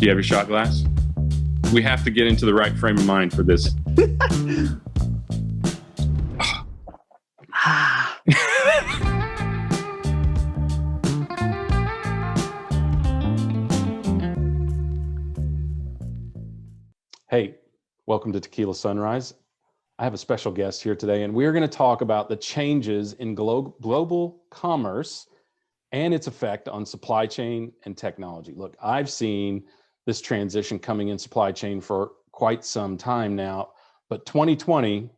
Do you have your shot glass? We have to get into the right frame of mind for this. Hey, welcome to Tequila Sunrise. I have a special guest here today, and we're going to talk about the changes in global commerce and its effect on supply chain and technology. Look, I've seen this transition coming in supply chain for quite some time now, but 2020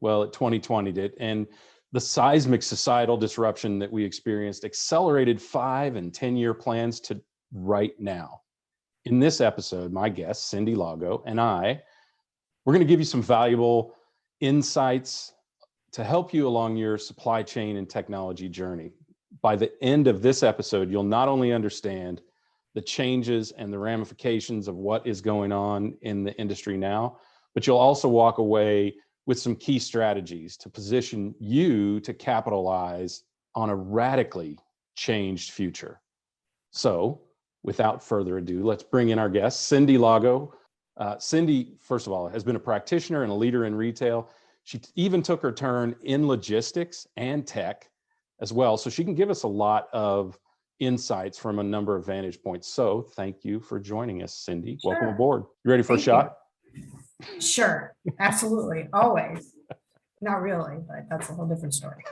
it, and the seismic societal disruption that we experienced accelerated 5 and 10-year plans to right now. In this episode, my guest, Cyndi Lago, and we're going to give you some valuable insights to help you along your supply chain and technology journey. By the end of this episode, you'll not only understand the changes and the ramifications of what is going on in the industry now, but you'll also walk away with some key strategies to position you to capitalize on a radically changed future. So without further ado, let's bring in our guest, Cyndi Lago. Cyndi, first of all, has been a practitioner and a leader in retail. She even took her turn in logistics and tech as well. So she can give us a lot of insights from a number of vantage points. So thank you for joining us, Cyndi. Sure. Welcome aboard. You ready for a shot? Sure, absolutely, always. Not really, but that's a whole different story.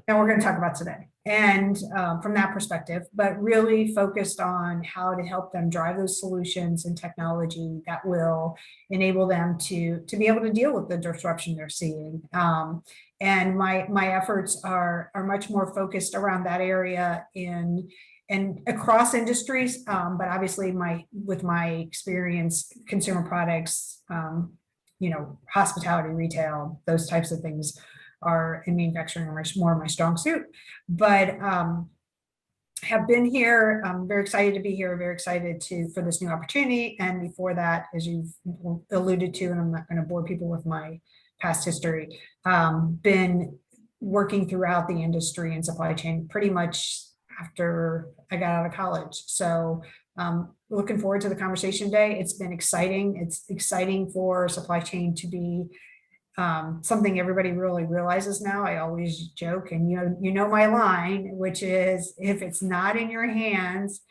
And we're going to talk about today. And from that perspective, but really focused on how to help them drive those solutions and technology that will enable them to be able to deal with the disruption they're seeing. And my efforts are much more focused around that area and across industries, but obviously with my experience, consumer products, hospitality, retail, those types of things are in manufacturing are more my strong suit. But have been here. I'm very excited to be here. Very excited for this new opportunity. And before that, as you've alluded to, and I'm not going to bore people with my past history, been working throughout the industry and supply chain pretty much after I got out of college. So looking forward to the conversation today. It's been exciting. It's exciting for supply chain to be something everybody really realizes now. I always joke, and you know my line, which is if it's not in your hands,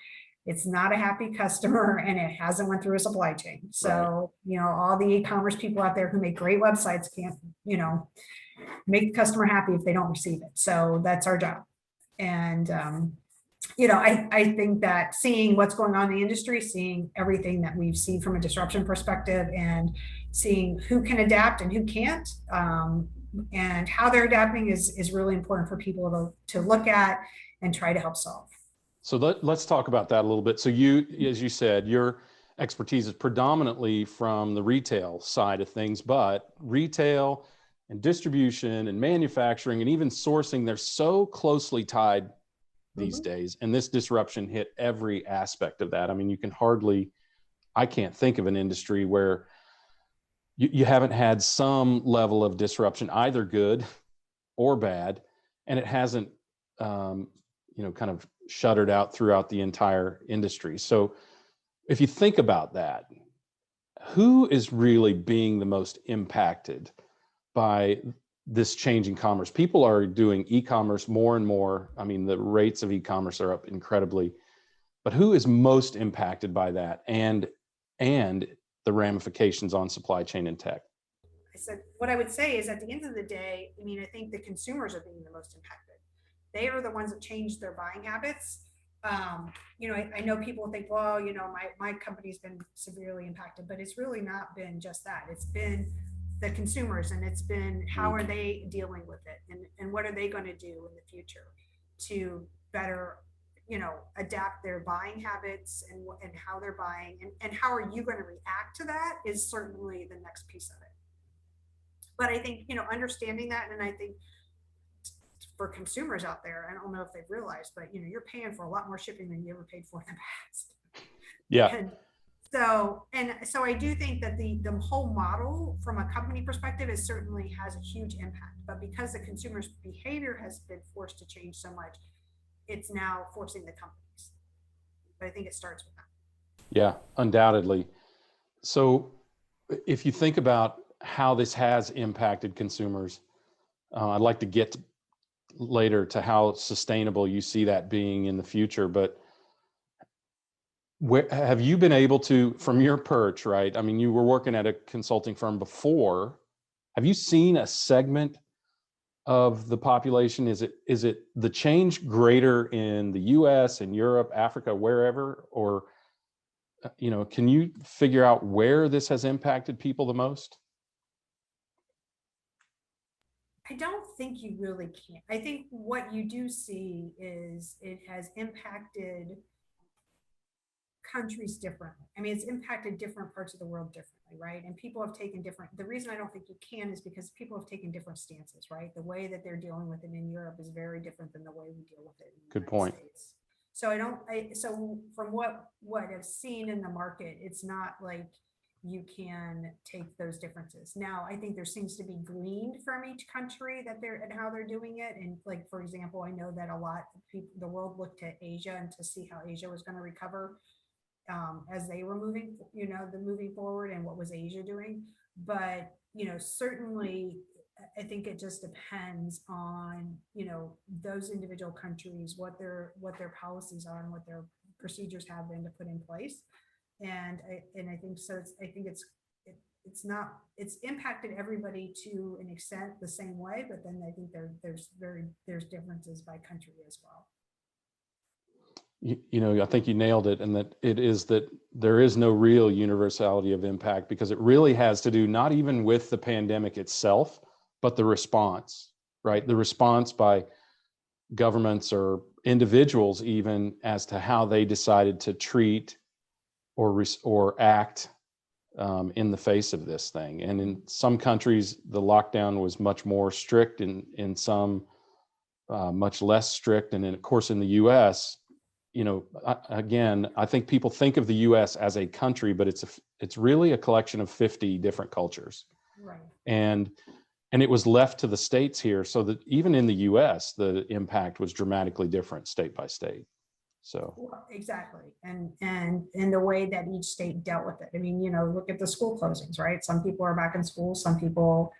it's not a happy customer, and it hasn't went through a supply chain. So, right. All the e-commerce people out there who make great websites can't, make the customer happy if they don't receive it. So that's our job. And, I think that seeing what's going on in the industry, seeing everything that we've seen from a disruption perspective, and seeing who can adapt and who can't, and how they're adapting is really important for people to look at and try to help solve. So let's talk about that a little bit. So you, as you said, your expertise is predominantly from the retail side of things, but retail and distribution and manufacturing and even sourcing, they're so closely tied these days. And this disruption hit every aspect of that. I mean, I can't think of an industry where you haven't had some level of disruption, either good or bad, and it hasn't, kind of shuttered out throughout the entire industry. So if you think about that, who is really being the most impacted by this changing commerce? People are doing e-commerce more and more. I mean, the rates of e-commerce are up incredibly, but who is most impacted by that and the ramifications on supply chain and tech? So what I would say is at the end of the day, I think the consumers are being the most impacted. They are the ones that changed their buying habits. I know people think, well, my company's been severely impacted, but it's really not been just that. It's been the consumers, and it's been how are they dealing with it, and what are they going to do in the future to better, adapt their buying habits and how they're buying, and how are you going to react to that is certainly the next piece of it. But I think, understanding that, and I think for consumers out there, I don't know if they've realized, but you're paying for a lot more shipping than you ever paid for in the past. Yeah. So I do think that the whole model from a company perspective certainly has a huge impact, but because the consumer's behavior has been forced to change so much, it's now forcing the companies. But I think it starts with that. Yeah, undoubtedly. So if you think about how this has impacted consumers, I'd like to get later to how sustainable you see that being in the future. But where have you been able to, from your perch, right? I mean, you were working at a consulting firm before. Have you seen a segment of the population? Is it the change greater in the US and Europe, Africa, wherever, or can you figure out where this has impacted people the most? I don't think you really can. I think what you do see is it has impacted countries differently. I mean, it's impacted different parts of the world differently, right? And people have taken different, the reason I don't think you can is because people have taken different stances, right? The way that they're dealing with it in Europe is very different than the way we deal with it in the Good United point. States. So so from what I've seen in the market, it's not like you can take those differences. Now, I think there seems to be gleaned from each country that they're and how they're doing it. And like, for example, I know that a lot of people, the world looked at Asia and to see how Asia was going to recover as they were moving, moving forward and what was Asia doing. But, certainly I think it just depends on, those individual countries, what their policies are and what their procedures have been to put in place. And I think so. It's impacted everybody to an extent the same way, but then I think there's differences by country as well. I think you nailed it, and that there is no real universality of impact, because it really has to do not even with the pandemic itself, but the response, right? The response by governments or individuals, even, as to how they decided to treat or act in the face of this thing. And in some countries, the lockdown was much more strict, in some much less strict, and then of course in the U.S. Again, I think people think of the U.S. as a country, but it's really a collection of 50 different cultures. Right. And it was left to the states here, so that even in the U.S., the impact was dramatically different state by state. So exactly. And the way that each state dealt with it. I mean, look at the school closings, right? Some people are back in school, some people,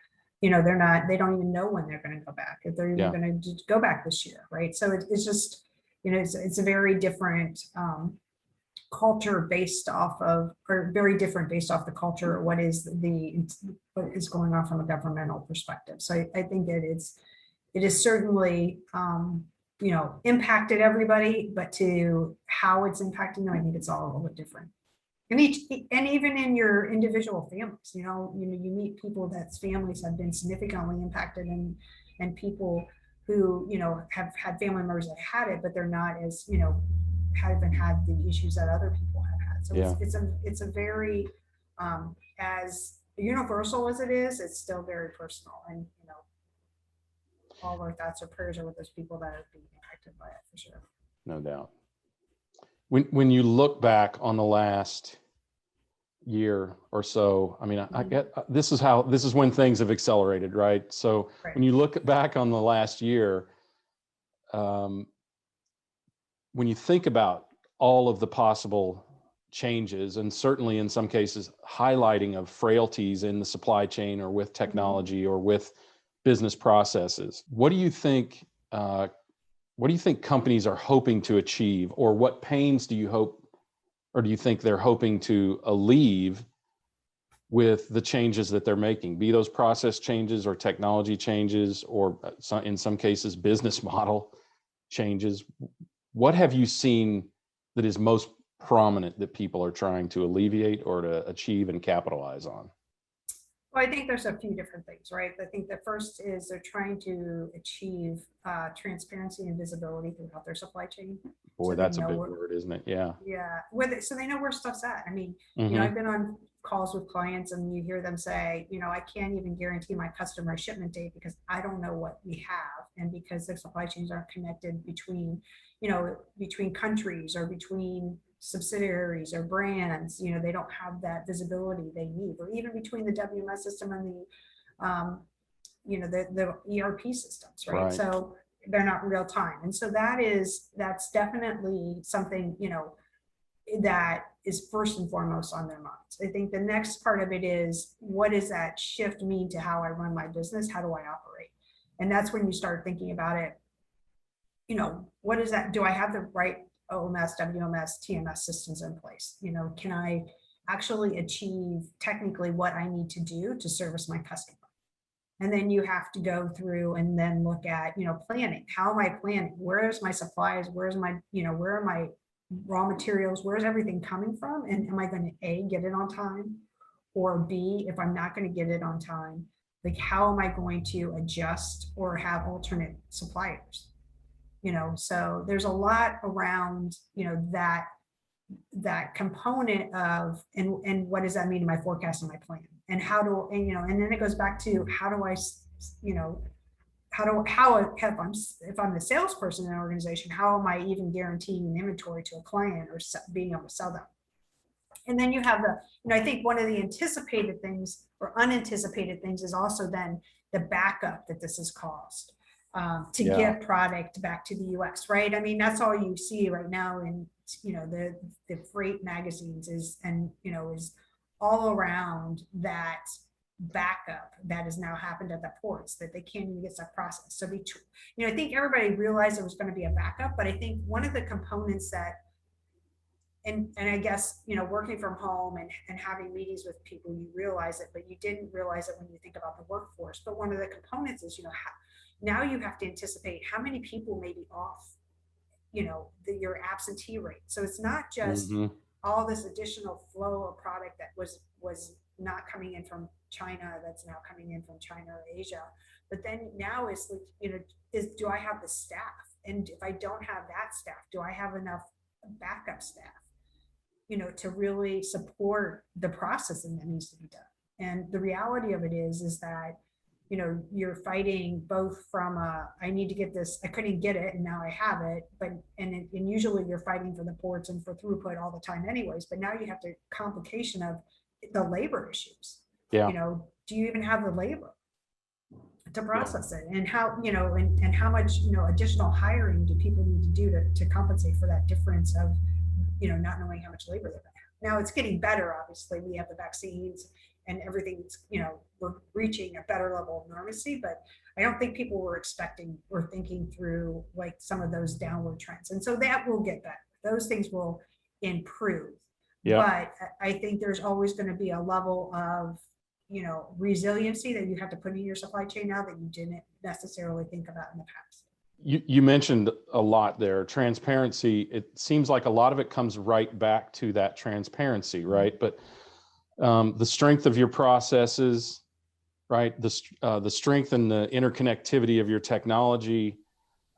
they're not, they don't even know when they're going to go back, if they're even going to go back this year, right? So it's just, it's a very different culture based off of, or very different based off the culture, what is going on from a governmental perspective. So I think it is certainly, impacted everybody, but to how it's impacting them, I think it's all a little bit different. And even in your individual families, you meet people that's families have been significantly impacted, and people who, have had family members that had it, but they're not as, haven't had the issues that other people have had. So it's a very, as universal as it is, it's still very personal. And, all of our thoughts or prayers are with those people that are being impacted by it, for sure. no doubt. When you look back on the last year or so, I mean, I get, this is when things have accelerated, right? So when you look back on the last year, when you think about all of the possible changes, and certainly in some cases highlighting of frailties in the supply chain or with technology or with business processes, what do you think companies are hoping to achieve, or what pains do you hope, or do you think they're hoping to alleviate with the changes that they're making, be those process changes or technology changes, or in some cases business model changes? What have you seen that is most prominent that people are trying to alleviate or to achieve and capitalize on? Well, I think there's a few different things, right? I think the first is they're trying to achieve transparency and visibility throughout their supply chain. Boy, So that's a big word, isn't it? Yeah. Yeah. So they know where stuff's at. I mean, Mm-hmm. I've been on calls with clients and you hear them say, I can't even guarantee my customer shipment date because I don't know what we have. And because the supply chains aren't connected between countries or between subsidiaries or brands, they don't have that visibility they need, or even between the WMS system and the ERP systems, right? So they're not real time. And so that's definitely something, that is first and foremost on their minds. I think the next part of it is, what does that shift mean to how I run my business? How do I operate? And that's when you start thinking about it. What is that? Do I have the right OMS, WMS, TMS systems in place? Can I actually achieve technically what I need to do to service my customer? And then you have to go through and then look at, planning. How am I planning? Where's my supplies? Where's my, where are my raw materials? Where's everything coming from? And am I going to A, get it on time? Or B, if I'm not going to get it on time, like, how am I going to adjust or have alternate suppliers? So there's a lot around, that component of, and what does that mean to my forecast and my plan? And how do, and then it goes back to, how do I, if I'm the salesperson in an organization, how am I even guaranteeing an inventory to a client or being able to sell them? And then you have I think one of the anticipated things or unanticipated things is also then the backup that this has caused to get product back to the US, right? I mean, that's all you see right now in, the freight magazines is all around that backup that has now happened at the ports, that they can't even get stuff processed. So I think everybody realized there was going to be a backup, but I think one of the components that, and I guess, working from home and having meetings with people, you realize it, but you didn't realize it when you think about the workforce. But one of the components is, now you have to anticipate how many people may be off, your absentee rate. So it's not just all this additional flow of product that was not coming in from China, that's now coming in from China or Asia. But then now it's like, do I have the staff? And if I don't have that staff, do I have enough backup staff, to really support the processing that needs to be done? And the reality of it is that, you're fighting both from I need to get this, I couldn't get it and now I have it, but and usually you're fighting for the ports and for throughput all the time anyways, but now you have the complication of the labor issues. Yeah. Do you even have the labor to process it? And how, and how much, additional hiring do people need to do to compensate for that difference of, not knowing how much labor they're going to have? Now it's getting better, obviously. We have the vaccines and everything's, we're reaching a better level of normalcy, but I don't think people were expecting or thinking through like some of those downward trends. And so that will get better. Those things will improve. But I think there's always going to be a level of, resiliency that you have to put in your supply chain now that you didn't necessarily think about in the past. You mentioned a lot there. Transparency, it seems like a lot of it comes right back to that transparency, right? But the strength of your processes, right? The strength and the interconnectivity of your technology,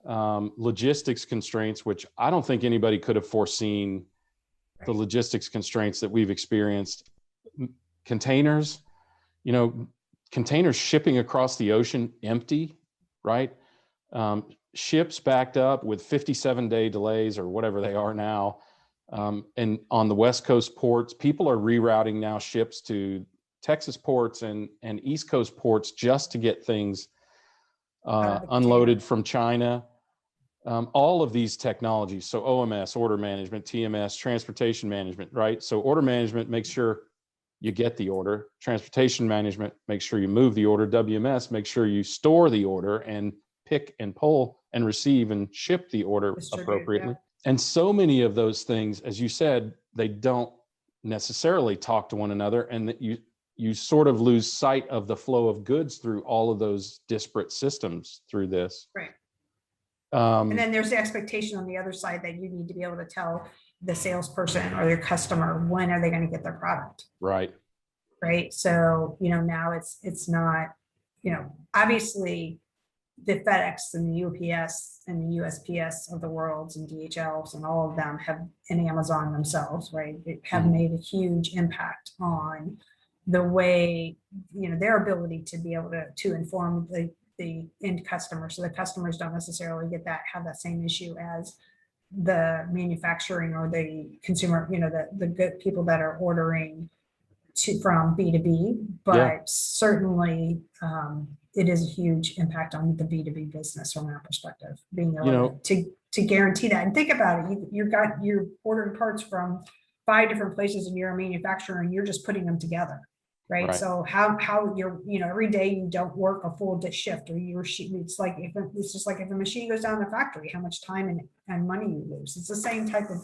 logistics constraints, which I don't think anybody could have foreseen. Right. The logistics constraints that we've experienced. Containers, containers shipping across the ocean empty, right? Ships backed up with 57-day delays or whatever they are now. And on the West Coast ports, people are rerouting now ships to Texas ports and East Coast ports just to get things unloaded from China. All of these technologies, so OMS, order management, TMS, transportation management, right? So order management makes sure you get the order. Transportation management makes sure you move the order. WMS makes sure you store the order and pick and pull and receive and ship the order appropriately. Yeah. And so many of those things, as you said, they don't necessarily talk to one another, and that you sort of lose sight of the flow of goods through all of those disparate systems through this. Right. And then there's the expectation on the other side that you need to be able to tell the salesperson or their customer when are they going to get their product. Right. Right. So, now it's not, obviously the FedEx and the UPS and the USPS of the worlds and DHLs and all of them and Amazon themselves, right, have made a huge impact on the way, their ability to be able to inform the end customer. So the customers don't necessarily have that same issue as the manufacturing or the consumer, the good people that are ordering from B2B, but certainly it is a huge impact on the B2B business from that perspective, being able to to guarantee that. And think about it, you're ordering parts from 5 different places and you're a manufacturer and you're just putting them together. Right. So how you're, every day you don't work a full shift, or it's like, it's just like if a machine goes down in the factory, how much time and money you lose. It's the same type of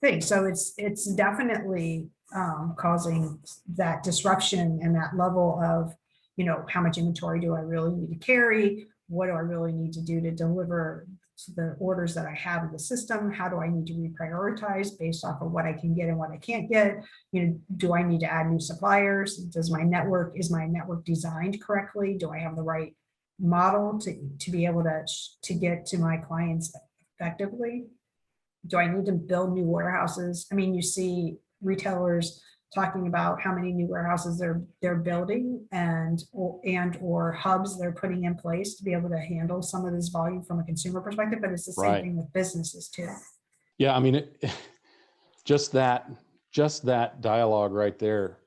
thing. So it's definitely causing that disruption and that level of, how much inventory do I really need to carry? What do I really need to do to deliver the orders that I have in the system? How do I need to reprioritize based off of what I can get and what I can't get? Do I need to add new suppliers? Is my network designed correctly? Do I have the right model to be able to get to my clients effectively? Do I need to build new warehouses? I mean, you see retailers talking about how many new warehouses they're building or hubs they're putting in place to be able to handle some of this volume from a consumer perspective, but it's the same thing with businesses too. Yeah, I mean, just that dialogue right there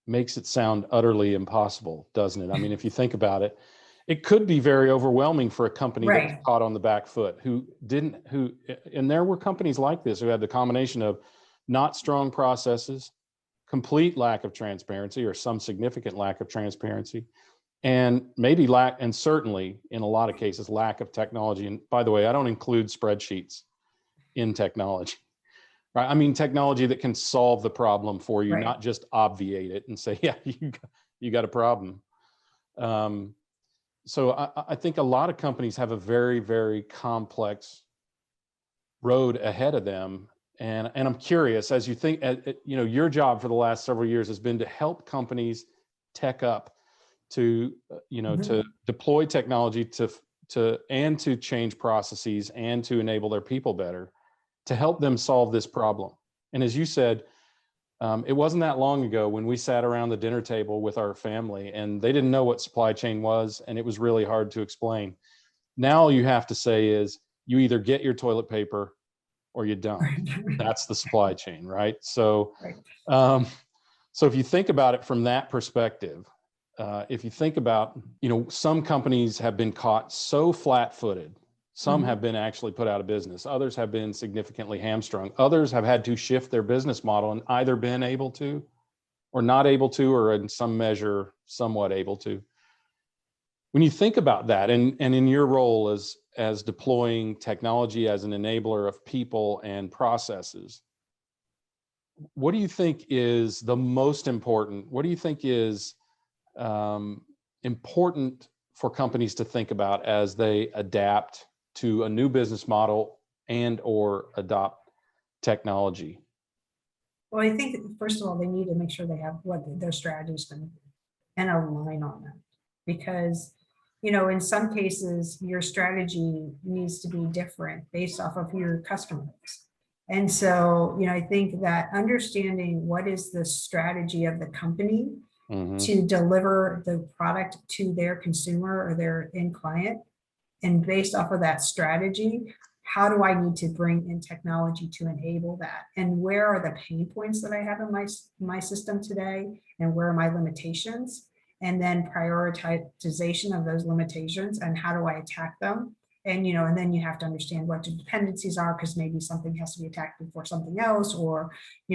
makes it sound utterly impossible, doesn't it? I mean, if you think about it, it could be very overwhelming for a company that was caught on the back foot, and there were companies like this who had the combination of not strong processes, complete lack of transparency or some significant lack of transparency, and and certainly in a lot of cases, lack of technology. And by the way, I don't include spreadsheets in technology, right? I mean, technology that can solve the problem for you, not just obviate it and say, yeah, you got a problem. So I think a lot of companies have a very, very complex road ahead of them. And I'm curious, as you think, your job for the last several years has been to help companies tech up to deploy technology to change processes and to enable their people better, to help them solve this problem. And as you said, it wasn't that long ago when we sat around the dinner table with our family and they didn't know what supply chain was, and it was really hard to explain. Now all you have to say is you either get your toilet paper or you don't. That's the supply chain, right? So, so if you think about it from that perspective, if you think about, some companies have been caught so flat-footed. Some have been actually put out of business. Others have been significantly hamstrung. Others have had to shift their business model and either been able to or not able to, or in some measure, somewhat able to. When you think about that, and in your role as deploying technology as an enabler of people and processes, what do you think is the most important? What do you think is important for companies to think about as they adapt to a new business model and or adopt technology? Well, I think first of all, they need to make sure they have what their strategy is going to be and align on that, because in some cases, your strategy needs to be different based off of your customers. And so, I think that understanding what is the strategy of the company to deliver the product to their consumer or their end client, and based off of that strategy, how do I need to bring in technology to enable that? And where are the pain points that I have in my system today? And where are my limitations? And then prioritization of those limitations and how do I attack them? And, and then you have to understand what the dependencies are, because maybe something has to be attacked before something else, or,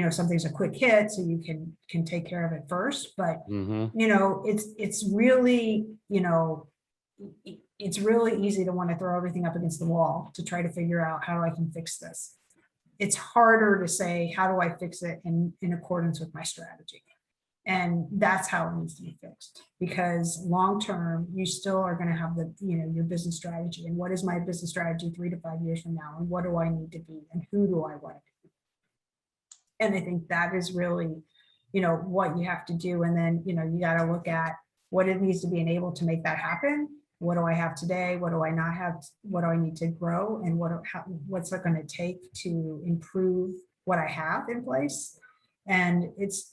something's a quick hit, so you can take care of it first. But, it's really, it's really easy to want to throw everything up against the wall to try to figure out how I can fix this. It's harder to say, how do I fix it in accordance with my strategy? And that's how it needs to be fixed, because long-term, you still are going to have your business strategy. And what is my business strategy 3 to 5 years from now? And what do I need to be? And who do I want to be? And I think that is really, what you have to do. And then, you got to look at what it needs to be enabled to make that happen. What do I have today? What do I not have? What do I need to grow? And what's it going to take to improve what I have in place? And it's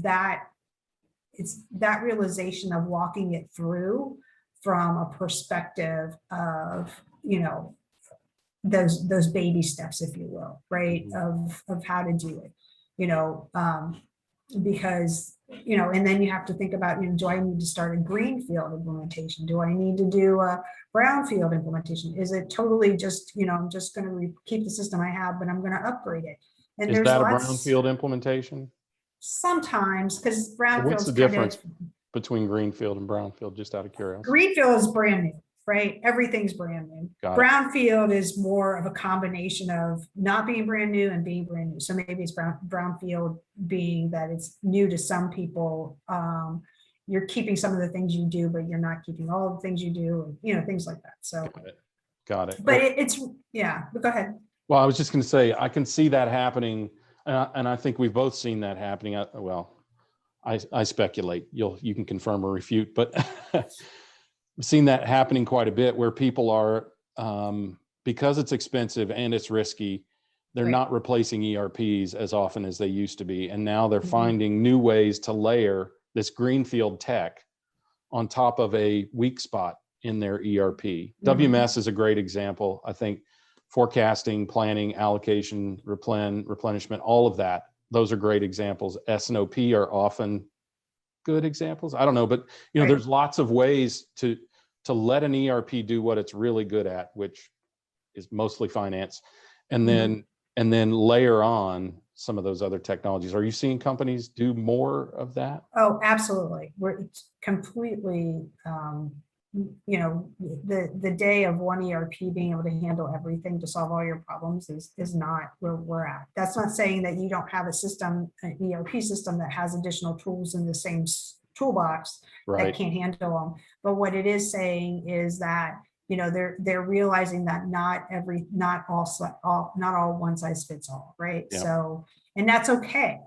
that realization of walking it through from a perspective of, those baby steps, if you will, right? Of how to do it. because, and then you have to think about, do I need to start a greenfield implementation? Do I need to do a brownfield implementation? Is it totally just, I'm just going to keep the system I have, but I'm going to upgrade it? And Is there's that a lots brownfield implementation? sometimes, because So what's brownfield's the kind difference of, between greenfield and brownfield, just out of curiosity? greenfield is brand new, right? Everything's brand new. Got it. Brownfield is more of a combination of not being brand new and being brand new. So maybe it's brownfield being that it's new to some people. You're keeping some of the things you do, but you're not keeping all the things you do, and things like that. So Got it. but it's but go ahead. Well, I was just going to say, I can see that happening, and I think we've both seen that happening. I speculate. You can confirm or refute, but I've seen that happening quite a bit, where people are, because it's expensive and it's risky, they're Right. not replacing ERPs as often as they used to be, and now they're finding new ways to layer this greenfield tech on top of a weak spot in their ERP. WMS is a great example. I think forecasting, planning, allocation, replenishment, all of that, those are great examples. S&OP are often good examples. I don't know, but Right. there's lots of ways to let an ERP do what it's really good at, which is mostly finance, and then layer on some of those other technologies. Are you seeing companies do more of that? Oh, absolutely. It's completely, the day of one ERP being able to handle everything to solve all your problems is not where we're at. That's not saying that you don't have a system, an ERP system that has additional tools in the same toolbox that can't handle them. But what it is saying is that, they're realizing that not all one size fits all, right? Yeah. So, and that's okay.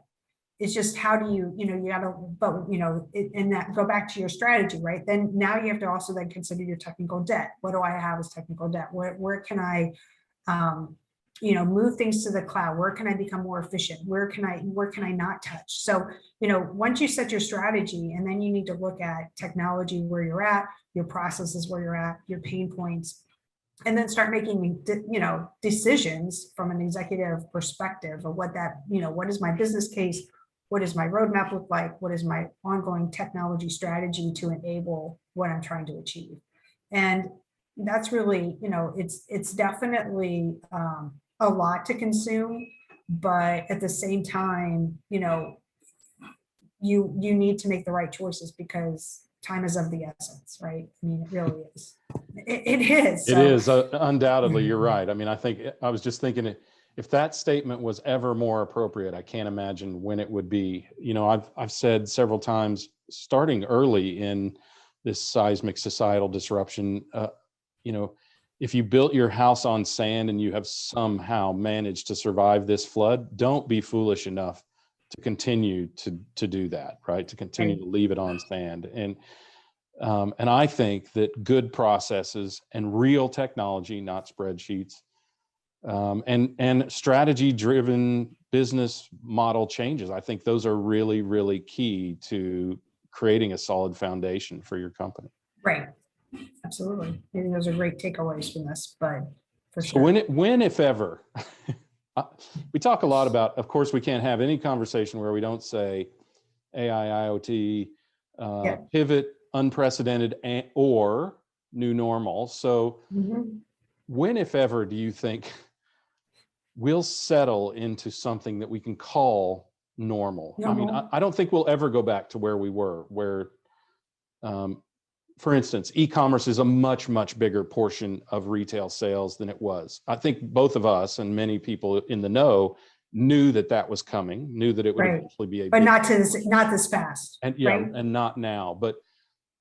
It's just, how do you gotta, but and that go back to your strategy, right? Then now you have to also then consider your technical debt. What do I have as technical debt? Where can I, move things to the cloud? Where can I become more efficient? Where can I not touch? So, once you set your strategy, and then you need to look at technology where you're at, your processes where you're at, your pain points, and then start making, decisions from an executive perspective of what that, what is my business case? What does my roadmap look like? What is my ongoing technology strategy to enable what I'm trying to achieve? And that's really, it's definitely a lot to consume, but at the same time, you need to make the right choices, because time is of the essence, right? I mean, it really is. It is. It is undoubtedly. You're right. I mean, I was just thinking, if that statement was ever more appropriate, I can't imagine when it would be. I've said several times, starting early in this seismic societal disruption, if you built your house on sand and you have somehow managed to survive this flood, don't be foolish enough to continue to do that, right? To continue to leave it on sand. And I think that good processes and real technology, not spreadsheets, and strategy-driven business model changes, I think those are really, really key to creating a solid foundation for your company. Right. Absolutely. I think those are great takeaways from this, but for So sure. when, if ever, we talk a lot about, of course, we can't have any conversation where we don't say AI, IoT, pivot, unprecedented, or new normal. So when, if ever, do you think we'll settle into something that we can call normal? I mean, I don't think we'll ever go back to where we were, where, for instance, e-commerce is a much, much bigger portion of retail sales than it was. I think both of us and many people in the know knew that was coming, knew that it would eventually be but not this fast. And and not now. But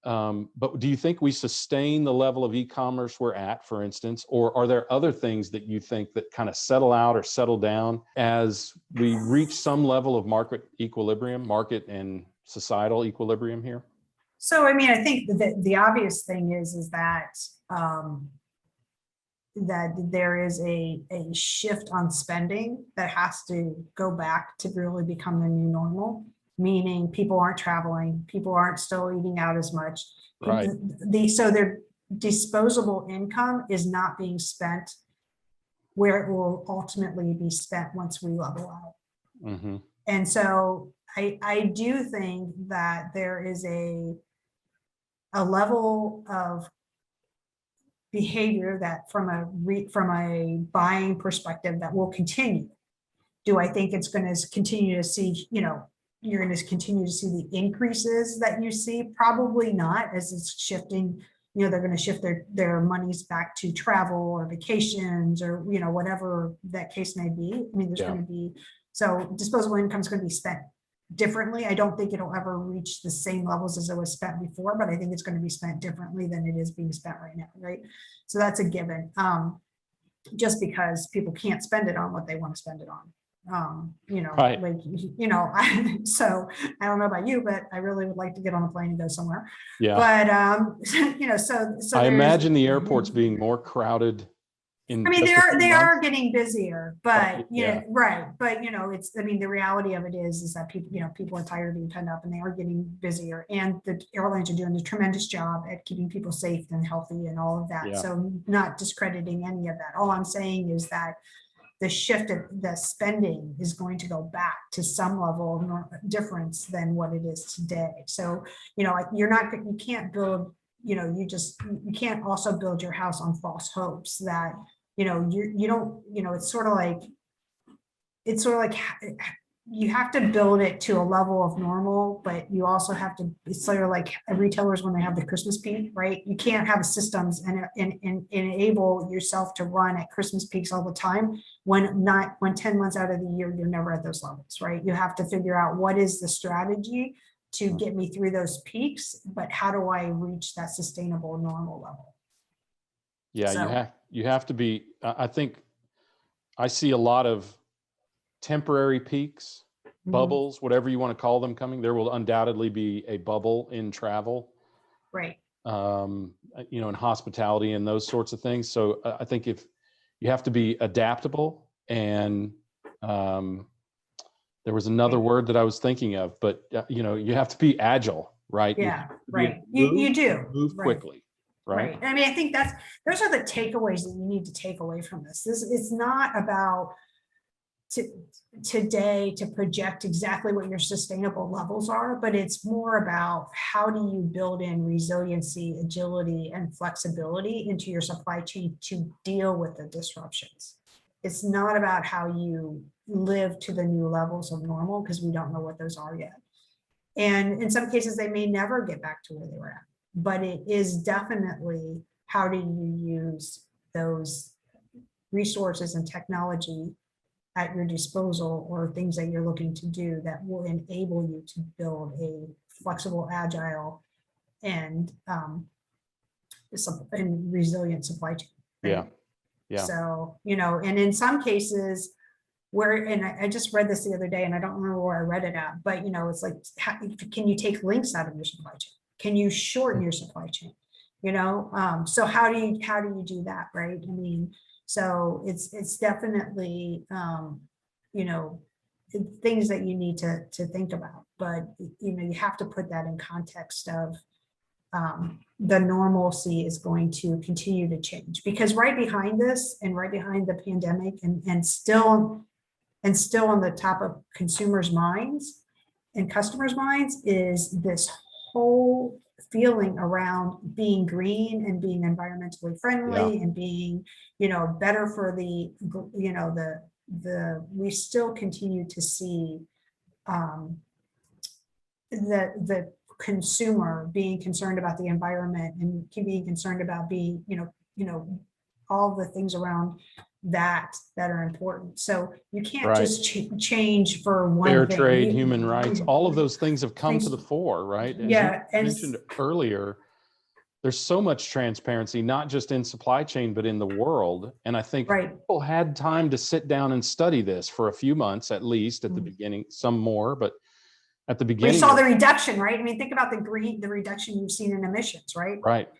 do you think we sustain the level of e-commerce we're at, for instance, or are there other things that you think that kind of settle out or settle down as we reach some level of market and societal equilibrium here? So, I mean, I think the obvious thing is that that there is a shift on spending that has to go back to really become the new normal, meaning people aren't traveling, people aren't still eating out as much. Right. So their disposable income is not being spent where it will ultimately be spent once we level out. And so I do think that there is a level of behavior that from a buying perspective that will continue. Do I think it's going to continue to see, you're going to continue to see the increases that you see? Probably not, as it's shifting. They're going to shift their monies back to travel or vacations or, whatever that case may be. I mean, there's going to be, so disposable income is going to be spent differently. I don't think it'll ever reach the same levels as it was spent before, but I think it's going to be spent differently than it is being spent right now, right? So that's a given, just because people can't spend it on what they want to spend it on. Right. So I don't know about you, but I really would like to get on a plane and go somewhere. Yeah. But so I imagine the airports being more crowded. I mean, they are getting busier, but right. But it's, I mean, the reality of it is that people are tired of being penned up, and they are getting busier, and the airlines are doing a tremendous job at keeping people safe and healthy and all of that. Yeah. So not discrediting any of that. All I'm saying is that the shift of the spending is going to go back to some level of difference than what it is today. So, you can't build, you can't also build your house on false hopes that, you don't, it's sort of like you have to build it to a level of normal, but you also have to, it's sort of like retailers when they have the Christmas peak, right? You can't have systems and enable yourself to run at Christmas peaks all the time when 10 months out of the year, you're never at those levels, right? You have to figure out what is the strategy to get me through those peaks, but how do I reach that sustainable normal level? Yeah, so, you have to be, I think I see a lot of temporary peaks, bubbles, whatever you want to call them coming. There will undoubtedly be a bubble in travel, right? In hospitality and those sorts of things. So I think if you have to be adaptable, and there was another word that I was thinking of, but you have to be agile, right? Yeah, right. You do move quickly. Right. I mean, I think those are the takeaways that you need to take away from this. It's not about today to project exactly what your sustainable levels are, but it's more about how do you build in resiliency, agility, and flexibility into your supply chain to deal with the disruptions. It's not about how you live to the new levels of normal, because we don't know what those are yet. And in some cases, they may never get back to where they were at, but it is definitely how do you use those resources and technology at your disposal, or things that you're looking to do that will enable you to build a flexible, agile, and resilient supply chain. Right? Yeah. So, and in some cases and I just read this the other day, and I don't remember where I read it at, but it's like, can you take links out of your supply chain? Can you shorten your supply chain? So how do you do that, right? I mean, so it's definitely, things that you need to think about, but you have to put that in context of the normalcy is going to continue to change, because right behind this, and right behind the pandemic, and still on the top of consumers' minds and customers' minds, is this whole feeling around being green and being environmentally friendly and being, better for the we still continue to see the consumer being concerned about the environment, and being concerned about being, all the things around that are important. So you can't just change for one fair thing. Trade, human rights, all of those things have come to the fore, right? As you mentioned earlier, there's so much transparency, not just in supply chain, but in the world. And I think people had time to sit down and study this for a few months, at least at the beginning, some more, but at the beginning. We saw the reduction, right? I mean, think about the reduction you've seen in emissions, right? Right.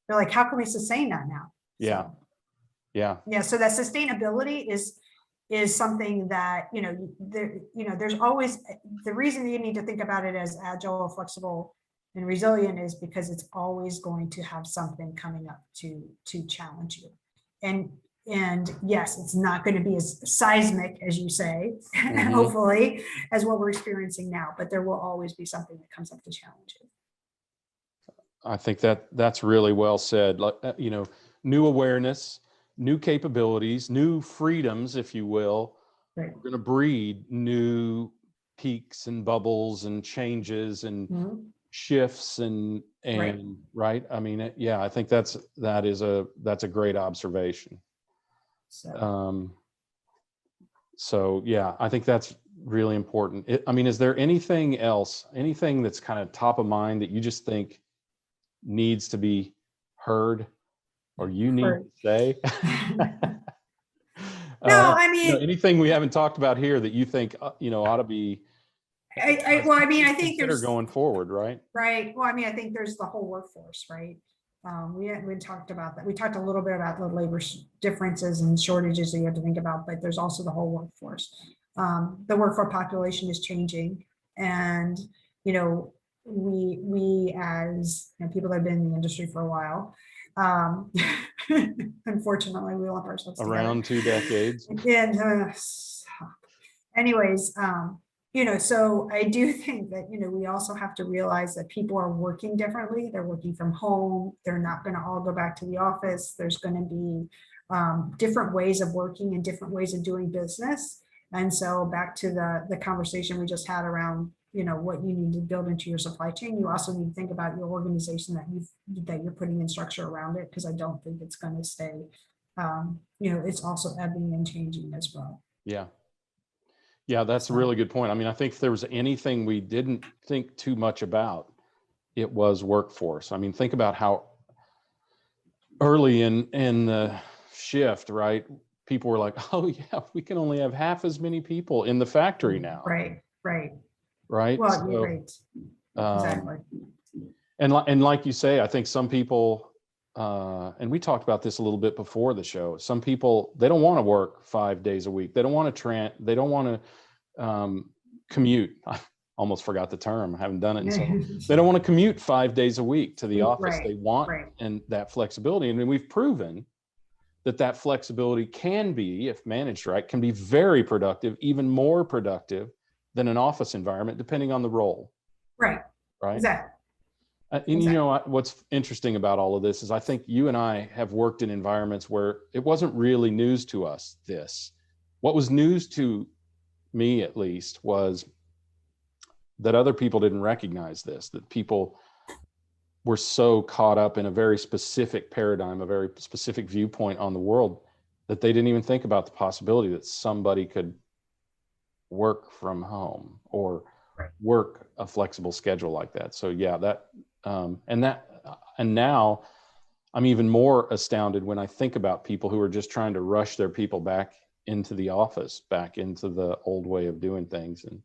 They're like, how can we sustain that now? Yeah. So, yeah. So that sustainability is something that, there's always, the reason you need to think about it as agile, flexible, and resilient is because it's always going to have something coming up to challenge you. And And yes, it's not going to be as seismic as you say, Mhm. hopefully, as what we're experiencing now, but there will always be something that comes up to challenge it. I think that's really well said. Like, new awareness, new capabilities, new freedoms, if you will, Right. are going to breed new peaks and bubbles and changes and Mhm. shifts and Right. right. I mean, yeah, I think that's a great observation. So, So yeah, I think that's really important. I mean, is there anything else, anything that's kind of top of mind that you just think needs to be heard or you need for- to say? no, I mean, Anything we haven't talked about here that you think, ought to be well, I mean, I think consider there's, going forward, right? right. Well, I mean, I think there's the whole workforce, right? We talked about that. We talked a little bit about the labor differences and shortages that you have to think about, but there's also the whole workforce. The workforce population is changing, and we as people that have been in the industry for a while, unfortunately, we lump ourselves together. Around 2 decades. And anyways, so I do think that, we also have to realize that people are working differently. They're working from home. They're not going to all go back to the office. There's going to be different ways of working and different ways of doing business. And so back to the conversation we just had around, what you need to build into your supply chain. You also need to think about your organization that you're putting in structure around it, because I don't think it's going to stay. It's also ebbing and changing as well. Yeah. Yeah, that's a really good point. I mean, I think if there was anything we didn't think too much about, it was workforce. I mean, think about how early in the shift, right? People were like, "Oh yeah, we can only have half as many people in the factory now." Right. Right. Well, So, right. Exactly. and like you say, I think some people, and we talked about this a little bit before the show. Some people, they don't want to work 5 days a week. They don't want to they don't want to commute. I almost forgot the term. I haven't done it in so long. They don't want to commute 5 days a week to the office. Right, They want right. and that flexibility. And we've proven that flexibility can be, if managed right, can be very productive, even more productive than an office environment, depending on the role. Right. Right. Exactly. And Exactly. what's interesting about all of this is I think you and I have worked in environments where it wasn't really news to us. What was news to me, at least, was that other people didn't recognize this, that people were so caught up in a very specific paradigm, a very specific viewpoint on the world, that they didn't even think about the possibility that somebody could work from home or work a flexible schedule like that. So yeah, and now I'm even more astounded when I think about people who are just trying to rush their people back into the office, back into the old way of doing things. And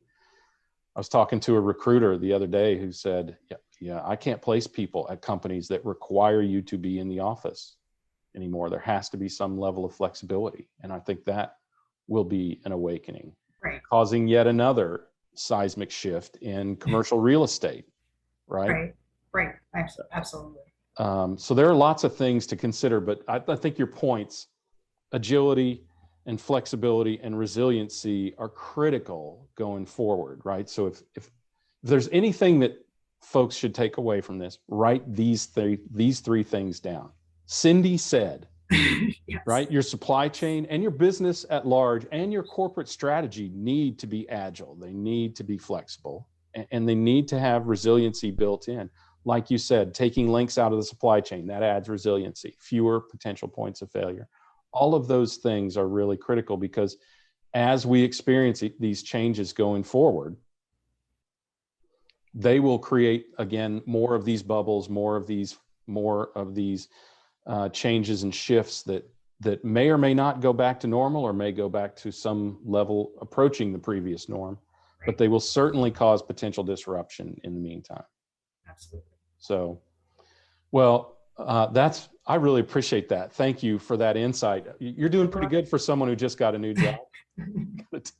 I was talking to a recruiter the other day who said, yeah, I can't place people at companies that require you to be in the office anymore. There has to be some level of flexibility. And I think that will be an awakening, causing yet another seismic shift in commercial real estate, right? Right. Absolutely. So there are lots of things to consider, but I think your points, agility and flexibility and resiliency, are critical going forward, right? So if there's anything that folks should take away from this, write these three things down. Cyndi said, Yes. Right? Your supply chain and your business at large and your corporate strategy need to be agile. They need to be flexible, and they need to have resiliency built in. Like you said, taking links out of the supply chain, that adds resiliency, fewer potential points of failure. All of those things are really critical, because as we experience these changes going forward, they will create, again, more of these bubbles, more of these changes and shifts that may or may not go back to normal, or may go back to some level approaching the previous norm, but they will certainly cause potential disruption in the meantime. Absolutely. So, well, I really appreciate that. Thank you for that insight. You're doing pretty good for someone who just got a new job.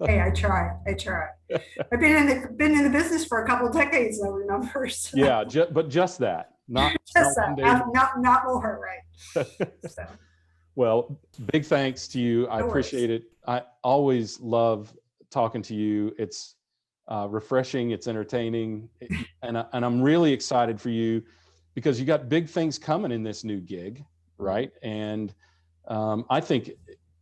Hey, I try. I've been in the business for a couple of decades, I remember. So. Yeah, but just that, not just one that, day. not more, right? So. Well, big thanks to you. I No worries. appreciate it. I always love talking to you. It's refreshing, it's entertaining, and I'm really excited for you because you got big things coming in this new gig, right? And I think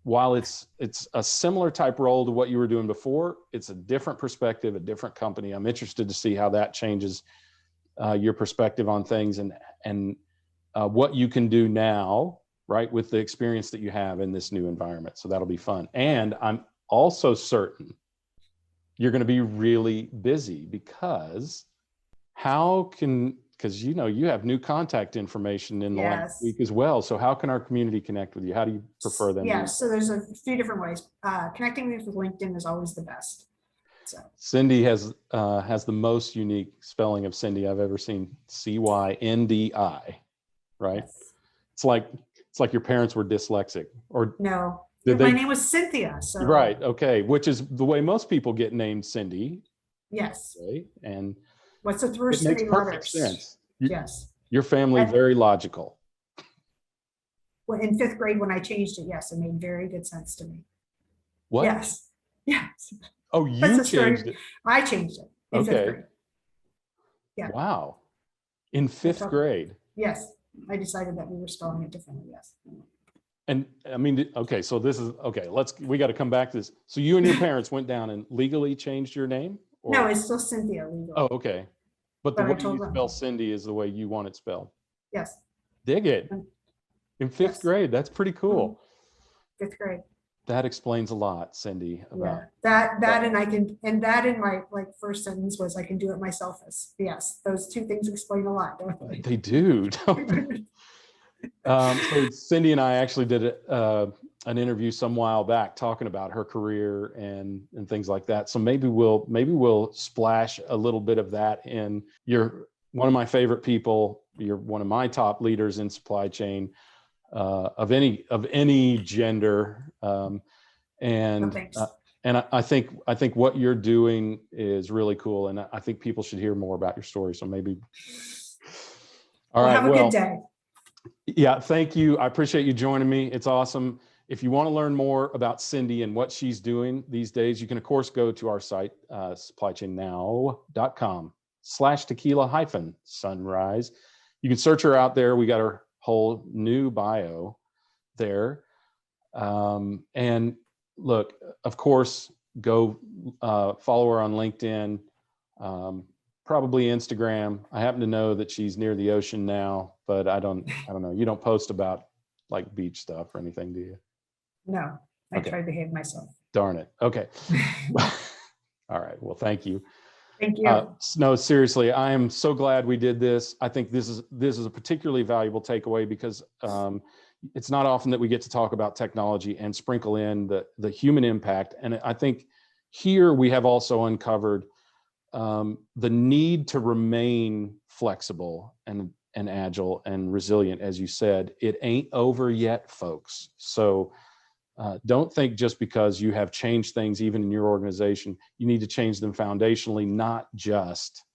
while it's a similar type role to what you were doing before, it's a different perspective, a different company. I'm interested to see how that changes your perspective on things and what you can do now, right, with the experience that you have in this new environment. So that'll be fun. And I'm also certain you're going to be really busy because because you have new contact information in the last week as well. So how can our community connect with you? How do you prefer them? Yeah, so there's a few different ways. Connecting with LinkedIn is always the best. So Cyndi has the most unique spelling of Cyndi I've ever seen. Cyndi, right? yes. It's like your parents were dyslexic, or No, did my they? name was Cynthia. So Right. Okay. Which is the way most people get named Cyndi. yes. Right. And What's the it first makes three perfect letters? sense. Yes. Your family, very logical. Well, in 5th grade, when I changed it, yes, it made very good sense to me. What? Yes. Yes. Oh, you changed it. I changed it in 5th grade. Yeah. Wow. In 5th grade. Yes. I decided that we were spelling it differently. Yes. And I mean, okay, so this is, okay, we got to come back to this. So you and your parents went down and legally changed your name? Or? No, it's still Cynthia legally. Oh, okay. But the way you them. spell Cyndi is the way you want it spelled. Yes. Dig it. In 5th grade. That's pretty cool. 5th grade. That explains a lot, Cyndi. About that and I can, and that in my first sentence was I can do it myself. Yes, those two things explain a lot, don't they? They do. Don't they? So Cyndi and I actually did an interview some while back talking about her career and things like that. So maybe we'll splash a little bit of that in. You're one of my favorite people. You're one of my top leaders in supply chain of any gender. And I think what you're doing is really cool. And I think people should hear more about your story. So maybe. All right. Have a good day. Yeah, thank you. I appreciate you joining me. It's awesome. If you want to learn more about Cyndi and what she's doing these days, you can, of course, go to our site, supplychainnow.com/tequila-sunrise. You can search her out there. We got her whole new bio there. And look, of course, go follow her on LinkedIn. Probably Instagram. I happen to know that she's near the ocean now, but I don't know. You don't post about like beach stuff or anything, do you? No, I try to behave myself. Darn it. Okay. All right. Well, thank you. Thank you. No, seriously, I am so glad we did this. I think this is a particularly valuable takeaway because it's not often that we get to talk about technology and sprinkle in the human impact. And I think here we have also uncovered the need to remain flexible and agile and resilient. As you said, it ain't over yet, folks. So don't think just because you have changed things, even in your organization, you need to change them foundationally, not just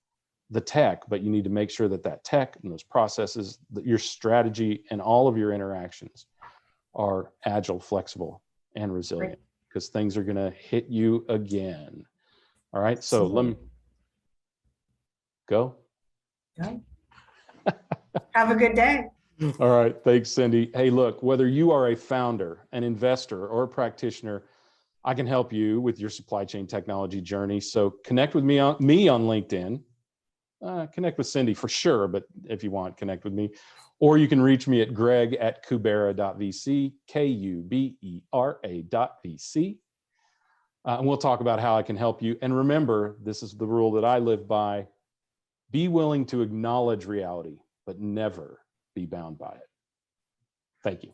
the tech, but you need to make sure that tech and those processes, that your strategy and all of your interactions are agile, flexible, and resilient, because things are going to hit you again. All right. So let me go. Have a good day. All right. Thanks, Cyndi. Hey, look, whether you are a founder, an investor, or a practitioner, I can help you with your supply chain technology journey. So connect with me on LinkedIn. Connect with Cyndi for sure, but if you want, connect with me. Or you can reach me at greg@kubera.vc, KUBERA.vc. And we'll talk about how I can help you. And remember, this is the rule that I live by. Be willing to acknowledge reality, but never be bound by it. Thank you.